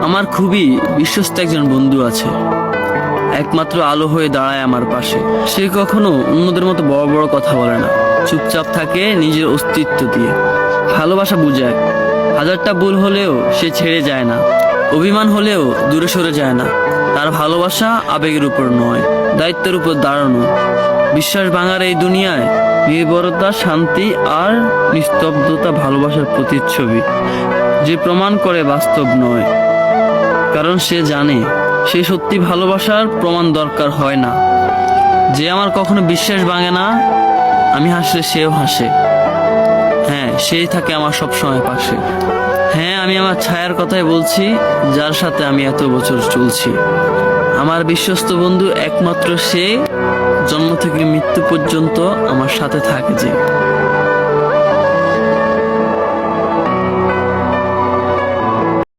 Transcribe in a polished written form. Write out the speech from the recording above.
আমার খুবই বিশ্বস্ত একজন বন্ধু আছে, একমাত্র আলো হয়ে দাঁড়ায় আমার পাশে। সে কখনো অন্যদের মতো বড় বড় কথা বলে না, চুপচাপ থাকে নিজের অস্তিত্ব দিয়ে। ভালোবাসা বুঝায়, হাজারটা ভুল হলেও সে ছেড়ে যায় না, অভিমান হলেও দূরে সরে যায় না। তার ভালোবাসা আবেগের উপর নয়, দায়িত্বের উপর দাঁড়ানো। বিশ্বাস ভাঙার এই দুনিয়ায় নির্ভরতা, শান্তি আর নিস্তব্ধতা ভালোবাসার প্রতিচ্ছবি, যে প্রমাণ করে বাস্তব নয়। কারণ সে জানে সে সত্যি ভালোবাসার প্রমাণ দরকার হয় না। যে আমার কখনো বিশ্বাস ভাঙে না, আমি হাসলে সেও হাসে। হ্যাঁ, সেই থাকে আমার সব সময় পাশে। হ্যাঁ, আমি আমার ছায়ার কথাই বলছি, যার সাথে আমি এত বছর চলছি। আমার বিশ্বস্ত বন্ধু একমাত্র সে, জন্ম থেকে মৃত্যু পর্যন্ত আমার সাথে থাকে যে।